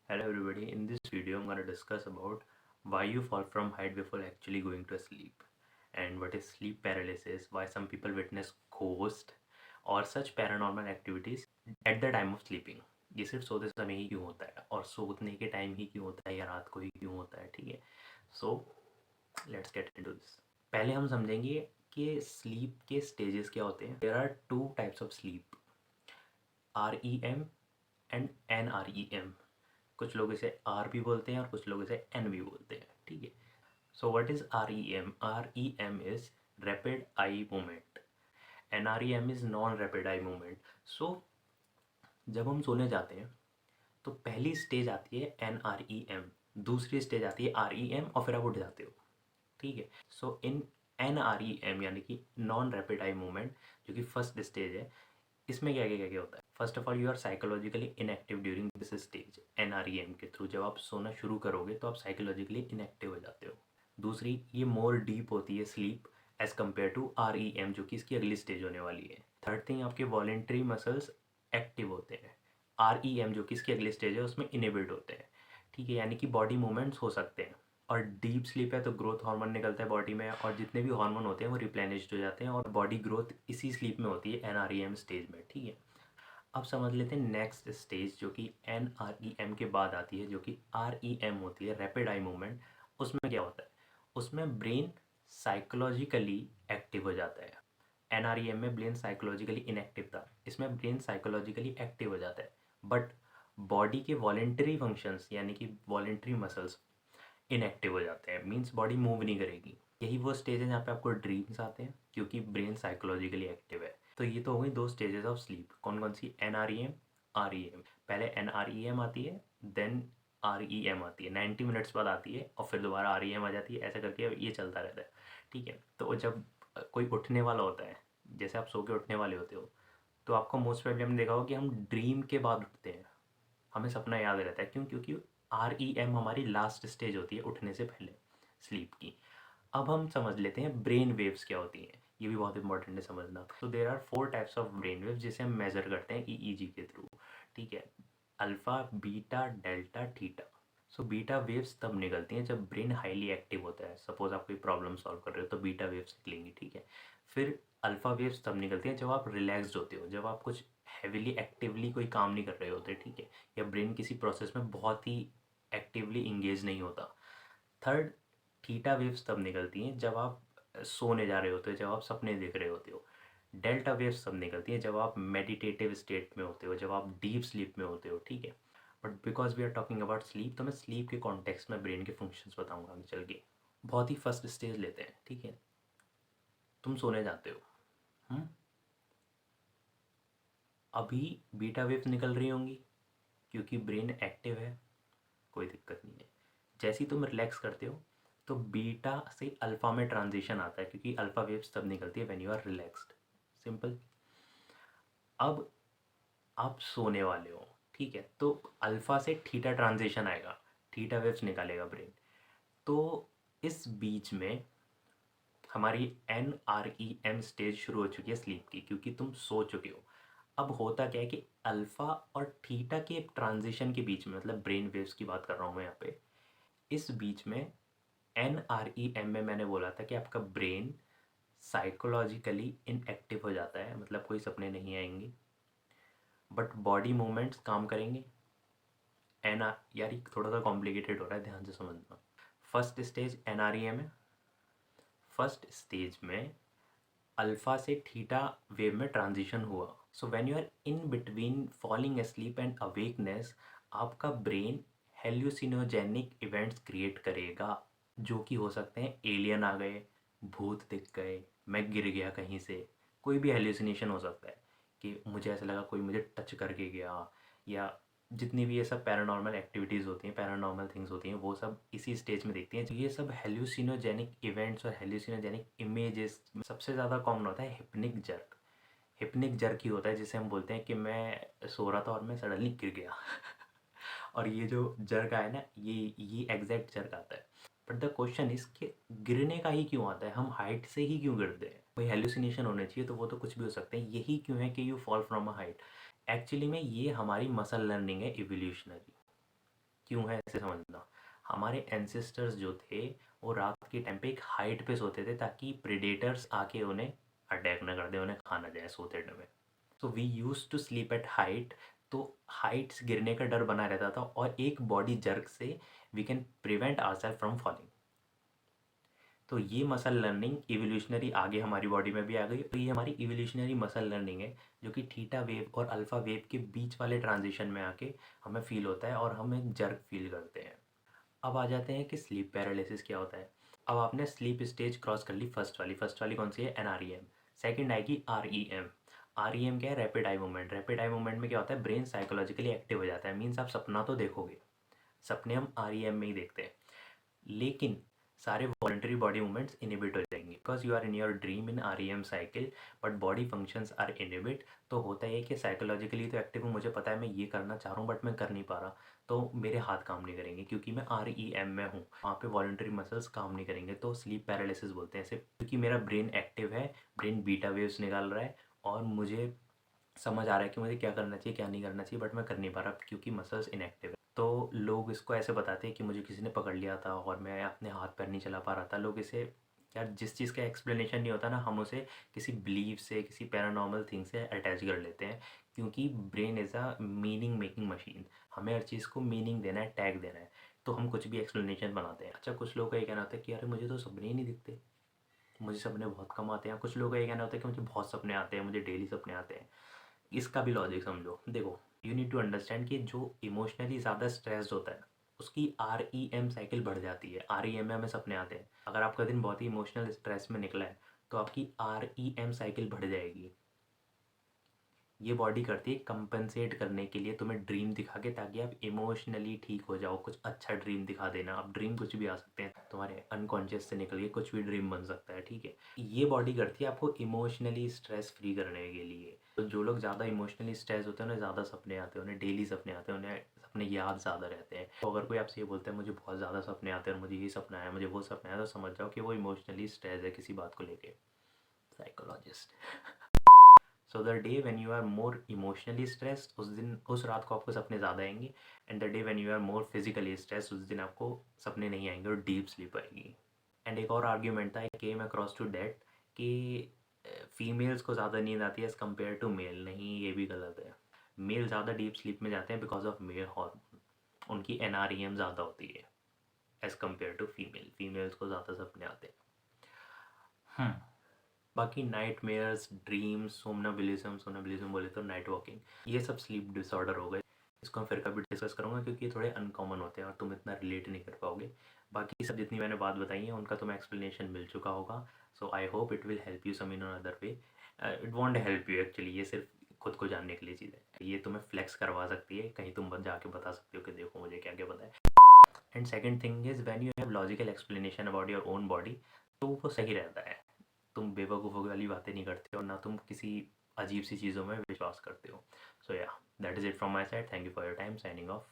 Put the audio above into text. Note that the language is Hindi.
Hello everybody, in this video I'm going to discuss about why you fall from height before actually going to sleep and what is sleep paralysis, why some people witness ghost और such paranormal activities at the time of sleeping। ये सिर्फ सोते समय ही क्यों होता है और सोने के टाइम ही क्यों होता है या रात को ही क्यों होता है, ठीक है। So let's get into this. पहले हम समझेंगे कि स्लीप के स्टेजेस क्या होते हैं। There are two types of sleep, REM and NREM। कुछ लोग इसे आर भी बोलते हैं और कुछ लोग इसे एन भी बोलते हैं, ठीक है। So what is REM? REM is rapid eye movement, NREM is non rapid eye movement. So जब हम सोने जाते हैं तो पहली स्टेज आती है NREM, दूसरी स्टेज आती है REM और फिर आप उठ जाते हो, ठीक है। सो इन NREM यानी कि नॉन रैपिड आई मूवमेंट, जो कि फर्स्ट स्टेज है, इसमें क्या होता है। First of all you are psychologically inactive during this stage. NREM के थ्रू जब आप सोना शुरू करोगे तो आप साइकोलॉजिकली इनएक्टिव हो जाते हो। दूसरी, ये मोर डीप होती है sleep as compare to REM, जो कि इसकी अगली स्टेज होने वाली है। थर्ड थिंग, आपके वॉलेंट्री मसल्स एक्टिव होते हैं। REM जो कि इसकी अगली स्टेज है उसमें इनहिबिट होते हैं, ठीक है, यानी कि बॉडी मूवमेंट्स हो सकते हैं। और डीप स्लीप है तो ग्रोथ हार्मोन निकलता है बॉडी में और जितने भी हार्मोन होते हैं वो रिप्लेनिश्ड हो जाते हैं और बॉडी ग्रोथ इसी स्लीप में होती है, NREM स्टेज में, ठीक है। अब समझ लेते हैं नेक्स्ट स्टेज जो कि NREM के बाद आती है, जो कि REM होती है, रैपिड आई मूवमेंट। उसमें क्या होता है, उसमें ब्रेन साइकोलॉजिकली एक्टिव हो जाता है। NREM में ब्रेन साइकोलॉजिकली इनएक्टिव था, इसमें ब्रेन साइकोलॉजिकली एक्टिव हो जाता है, बट बॉडी के वॉलेंटरी फंक्शंस यानी कि वॉलेंटरी मसल्स इनएक्टिव हो जाते हैं, मीन्स बॉडी मूव नहीं करेगी। यही वो स्टेज है जहाँ पे आपको ड्रीम्स आते हैं क्योंकि ब्रेन साइकोलॉजिकली एक्टिव है। तो ये तो हो गई दो स्टेजेस ऑफ स्लीप। कौन कौन सी? NREM, REM। पहले NREM आती है, देन REM आती है, 90 मिनट्स बाद आती है और फिर दोबारा REM आ जाती है, ऐसा करके ये चलता रहता है, ठीक है। तो जब कोई उठने वाला होता है, जैसे आप सो के उठने वाले होते हो, तो आपको मोस्ट प्रोबेबली हमने देखा होगा कि हम ड्रीम के बाद उठते हैं, हमें सपना याद रहता है। क्यों? क्योंकि REM हमारी लास्ट स्टेज होती है उठने से पहले स्लीप की। अब हम समझ लेते हैं ब्रेन वेव्स क्या होती हैं, ये भी बहुत इंपॉर्टेंट है समझना। तो there are 4 types of brain waves जिसे हम मेजर करते हैं EEG के थ्रू, ठीक है। Alpha, beta, delta, theta. So beta waves तब निकलती हैं जब ब्रेन हाईली एक्टिव होता है। सपोज आप कोई प्रॉब्लम सॉल्व कर रहे हो तो बीटा वेव्स निकलेंगी, ठीक है। फिर अल्फ़ा वेव्स तब निकलती हैं जब आप रिलैक्स्ड होते हो, जब आप कुछ हैविली एक्टिवली कोई काम नहीं कर रहे होते, ठीक है, या ब्रेन किसी प्रोसेस में बहुत ही एक्टिवली इंगेज नहीं होता। थर्ड, थीटा वेव्स तब निकलती हैं जब आप सोने जा रहे होते हो, जब आप सपने देख रहे होते हो। डेल्टा वेव्स तब निकलती हैं जब आप मेडिटेटिव स्टेट में होते हो, जब आप डीप स्लीप में होते हो, ठीक है। But because we are talking about sleep तो मैं स्लीप के कॉन्टेक्स्ट में ब्रेन के फंक्शंस बताऊंगा आगे चल के। बहुत ही फर्स्ट स्टेज लेते हैं, ठीक है। तुम सोने जाते हो, अभी बीटा वेव्स निकल रही होंगी क्योंकि ब्रेन एक्टिव है, कोई दिक्कत नहीं है। जैसे ही तुम रिलैक्स करते हो तो बीटा से अल्फ़ा में ट्रांजिशन आता है क्योंकि अल्फ़ा वेव्स तब निकलती है when you are relaxed. Simple. अब आप सोने वाले हो, ठीक है, तो अल्फ़ा से थीटा ट्रांजिशन आएगा, थीटा वेव्स निकालेगा ब्रेन। तो इस बीच में हमारी NREM स्टेज शुरू हो चुकी है स्लीप की, क्योंकि तुम सो चुके हो। अब होता क्या है कि अल्फ़ा और थीटा के ट्रांजिशन के बीच में, मतलब ब्रेन वेव्स की बात कर रहा हूँ मैं यहाँ पे, इस बीच में NREM में मैंने बोला था कि आपका ब्रेन साइकोलॉजिकली इनएक्टिव हो जाता है, मतलब कोई सपने नहीं आएंगे बट बॉडी मूवमेंट्स काम करेंगे। एन आर यार ये थोड़ा सा कॉम्प्लिकेटेड हो रहा है, ध्यान से समझना। फर्स्ट स्टेज NREM है। फर्स्ट स्टेज में अल्फ़ा से थीटा वेव में ट्रांजिशन हुआ। So when you are in between falling asleep and awakeness, आपका ब्रेन हेल्यूसिनोजेनिक इवेंट्स क्रिएट करेगा, जो कि हो सकते हैं एलियन आ गए, भूत दिख गए, मैं गिर गया कहीं से, कोई भी हेल्यूसिनेशन हो सकता है कि मुझे ऐसा लगा कोई मुझे टच करके गया, या जितनी भी ये सब पैरानॉर्मल एक्टिविटीज़ होती हैं, पैरानॉर्मल थिंग्स होती हैं, वो सब इसी स्टेज में दिखती हैं। तो ये सब हेल्यूसिनोजेनिक इवेंट्स और हेल्यूसिनोजेनिक इमेजेस सबसे ज़्यादा कॉमन होता है हिप्निक जर्क। हिप्निक जर्क ही होता है जिसे हम बोलते हैं कि मैं सो रहा था और मैं सडनली गिर गया और ये जो जर्क आया ना, ये एग्जैक्ट जर्क आता है। बट द क्वेश्चन इज कि गिरने का ही क्यों आता है, हम हाइट से ही क्यों गिरते हैं? कोई हेल्यूसिनेशन होने चाहिए तो वो तो कुछ भी हो सकते हैं, यही क्यों है कि you fall from a height? Actually में ये हमारी मसल लर्निंग है, इवोल्यूशनरी। क्यों है इसे समझना। हमारे एंसेस्टर्स जो थे वो रात के टाइम पे एक हाइट पे सोते थे ताकि प्रेडेटर्स आके उन्हें अटैक ना कर दे, उन्हें खा ना जाए सोते time. So we use to sleep at height. तो हाइट्स गिरने का डर बना रहता था और एक बॉडी जर्क से we can prevent our self from falling. तो ये मसल लर्निंग इवोल्यूशनरी आगे हमारी बॉडी में भी आ गई। तो ये हमारी इवोल्यूशनरी मसल लर्निंग है जो कि थीटा वेव और अल्फ़ा वेव के बीच वाले ट्रांजिशन में आके हमें फील होता है और हम एक जर्क फील करते हैं। अब आ जाते हैं कि स्लीप पैरालिसिस क्या होता है। अब आपने स्लीप स्टेज क्रॉस कर ली, फर्स्ट वाली कौन सी है, NREM। सेकंड आएगी REM। REM क्या है, rapid eye movement. Rapid eye movement में क्या होता है, ब्रेन साइकोलॉजिकली एक्टिव हो जाता है, मीन्स आप सपना तो देखोगे, सपने हम REM में ही देखते हैं, लेकिन सारे वॉलेंटरी बॉडी मूवमेंट्स इनिबिट हो जाएंगे because you are in your dream in REM cycle, but body functions are inhibit. तो होता है कि साइकोलॉजिकली तो एक्टिव हूँ, मुझे पता है मैं ये करना चाह रहा हूँ बट मैं कर नहीं पा रहा, तो मेरे हाथ काम नहीं करेंगे क्योंकि मैं REM में हूँ, वहाँ पे वॉलेंटरी मसल्स काम नहीं करेंगे, तो स्लीप पैरालिसिस बोलते हैं इसे। क्योंकि मेरा ब्रेन एक्टिव है, ब्रेन बीटा वेव्स निकाल रहा है और मुझे समझ आ रहा है कि मुझे क्या करना चाहिए क्या नहीं करना चाहिए, बट मैं कर नहीं पा रहा क्योंकि मसल्स इनएक्टिव है। तो लोग इसको ऐसे बताते हैं कि मुझे किसी ने पकड़ लिया था और मैं अपने हाथ पैर नहीं चला पा रहा था। लोग इसे, यार जिस चीज़ का एक्सप्लेनेशन नहीं होता ना, हम उसे किसी बिलीव से, किसी पैरानॉर्मल थिंग से अटैच कर लेते हैं, क्योंकि brain is a meaning making machine. हमें हर चीज़ को मीनिंग देना है, टैग देना है, तो हम कुछ भी एक्सप्लेनेशन बनाते हैं। अच्छा, कुछ लोगों का ये कहना होता है कि अरे मुझे तो सपने ही नहीं दिखते, मुझे सपने बहुत कम आते हैं। कुछ लोगों का ये कहना होता है कि मुझे बहुत सपने आते हैं, मुझे डेली सपने आते हैं। इसका भी लॉजिक समझो। देखो, यू नीड टू अंडरस्टैंड कि जो इमोशनली ज़्यादा स्ट्रेस्ड होता है उसकी REM साइकिल बढ़ जाती है। REM में हमें सपने आते हैं। अगर आपका दिन बहुत ही इमोशनल स्ट्रेस में निकला है तो आपकी REM साइकिल बढ़ जाएगी। ये बॉडी करती है कंपनसेट करने के लिए तुम्हें ड्रीम दिखा के, ताकि आप इमोशनली ठीक हो जाओ। कुछ अच्छा ड्रीम दिखा देना। अब ड्रीम कुछ भी आ सकते हैं, तुम्हारे अनकॉन्शियस से निकल के कुछ भी ड्रीम बन सकता है, ठीक है। ये बॉडी करती है आपको इमोशनली स्ट्रेस फ्री करने के लिए। तो जो लोग ज़्यादा इमोशनली स्ट्रेस होते हैं उन्हें ज़्यादा सपने आते हैं, उन्हें डेली सपने आते हैं, उन्हें सपने याद ज़्यादा रहते हैं। तो अगर कोई आपसे ये बोलता है मुझे बहुत ज़्यादा सपने आते हैं और मुझे ये सपना है, मुझे वो सपना है, तो समझ जाओ कि वो इमोशनली स्ट्रेस है किसी बात को लेके। Psychologist. So the day when you are more emotionally stressed, उस दिन, उस रात को आपको सपने ज़्यादा आएंगे। And the day when you are more physically stressed, उस दिन आपको सपने नहीं आएंगे और डीप स्लीप आएगी। एंड एक और आर्ग्यूमेंट था, आई केम अक्रॉस टू डेट, कि फीमेल्स को ज़्यादा नींद आती है एज़ कम्पेयर टू मेल। नहीं, ये भी गलत है। मेल ज़्यादा डीप स्लीप में जाते हैं बिकॉज ऑफ मेल हार्मोन, उनकी NREM ज़्यादा होती है as compare to female. Females को ज़्यादा सपने आते हैं। बाकी nightmares, dreams, somnambulism, somnambulism बोले तो नाइट वॉकिंग, ये सब स्लीप डिसऑर्डर हो गए। इसको मैं फिर कभी डिस्कस करूँगा क्योंकि ये थोड़े अनकॉमन होते हैं और तुम इतना रिलेट नहीं कर पाओगे। बाकी सब जितनी मैंने बात बताई है उनका तुम्हें एक्सप्लेनेशन मिल चुका होगा। So I hope it will help you some in other way. It won't help you actually, ये सिर्फ खुद को जानने के लिए चीज़ है। ये तुम्हें फ्लेक्स करवा सकती है, कहीं तुम जाके बता सकते हो कि देखो मुझे क्या क्या पता है। And second thing is when you have logical explanation about your own body, तो वो सही रहता है। तुम बेवकूफ़ों वाली बातें नहीं करते हो, ना तुम किसी अजीब सी चीज़ों में विश्वास करते हो। सो या, that is it from my side. Thank you for your time. Signing off.